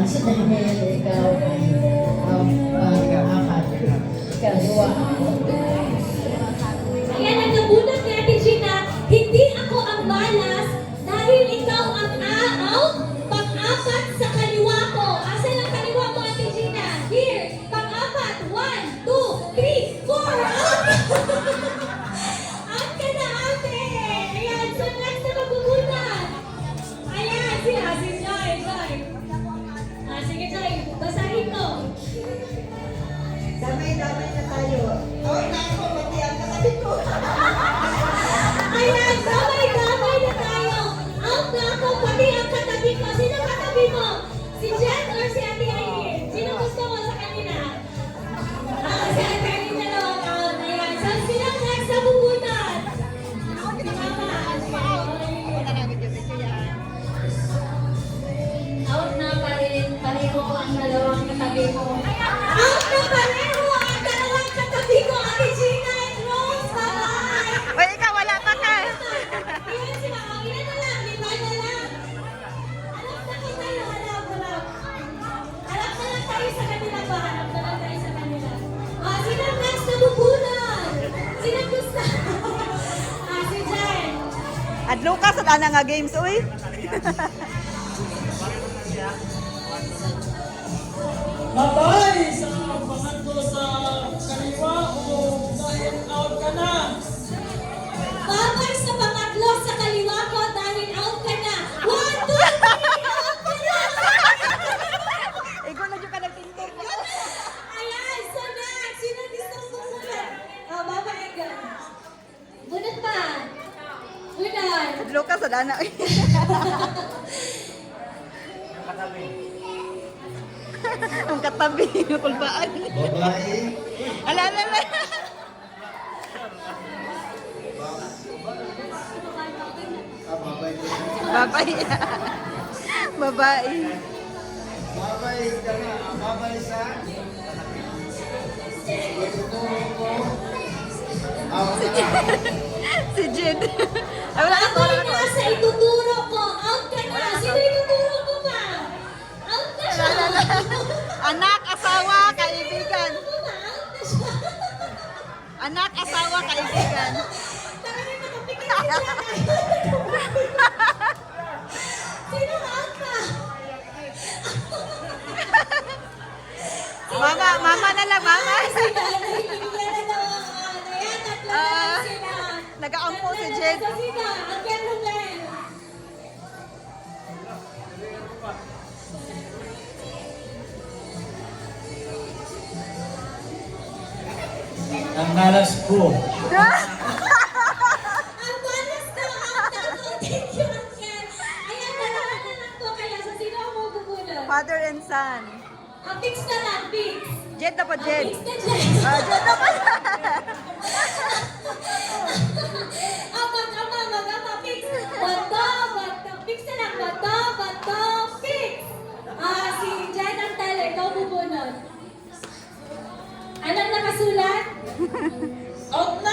Sa dahil ikaw apat. Ikaw, dua. Ayan ang nabunot ni Ate Gina, hindi ako ang malas dahil ikaw ang out. Pang-apat sa kaliwa ko. Asan ang kaliwa mo, Ate Gina? Here. Pang-apat. 1, 2, 3, 4. Out ka na, ate. Ayan. So next na magbubunot. Ayan. Si Joy. Sige, Joy. Basahin mo. Damay-damay na tayo. Away na ako, pati ang katabi ko. Ayan, damay-damay na tayo. Out na ako, pati ang katabi ko. Sino katabi mo? Si Jen or si Ate Aileen? Sino gusto mo sa kanila? Si Ate Aileen na lang ang out. Ayan, so sino next na bubunot? Si Mama. Out na pa rin. Pareho ang dalawang katabi ko. Out na pareho ang dalawang katabi ko. Ate Gina and Rose. Bye-bye! Uy, ikaw wala pa ka. Ilan sila? Ilan na lang? Lima na lang. Hanap na ko tayo. Hanap. Hanap na lang tayo sa kanila ba? Hanap na lang tayo sa kanila. Sino ang next na bubunot? Sino ang gusto? Si Jen. At Lucas, at ana nga games, uy. Babay sa pangatlo sa kaliwa o dahil out ka na. Babay sa pangatlo sa kaliwa ko dahil out ka na. 1, 2, 3, out ka na! Ikaw na dyan ka nagtindog. Ayan, so next, sino gusto bumunot? Babay ka. Bunot pa. Bunot. At Lucas, at ana. Ang katabi, kulbaan. Babae. Ala. Babae. Babae. Babae. Babae ka na. Babae sa... Ituturo ko. Out na. Si Jed. Ay, wala ka Babay na sa ituturo ko. Out ka na. Sino ituturo ko ba? Out na siya. Anak, asawa, kaibigan. Ano ba? Out na siya. Anak, asawa, kaibigan. Tara na, nakapikit ka dyan. Sino out ka? Mama na lang, mama. Sila, nahihigilan na daw ang out. Ayan, tatlo na lang sila. Nag-aampo si Jed. So, sino? Ang Ruben. Ang nalas ko. Ang bonus ko, ang tatlo. Thank you, Uncle. Ayan, dalawa na lang po kaya. So, sino ang mabubulot? Father and son. Fix na lang, fix. Jed na po, Jed. Fix na dyan. Jed na po. Mag-ama, fix. Bato, fix na lang. Bato, fix. Si Jen ang teller, ikaw bubunod. Anong nakasulat? Out na!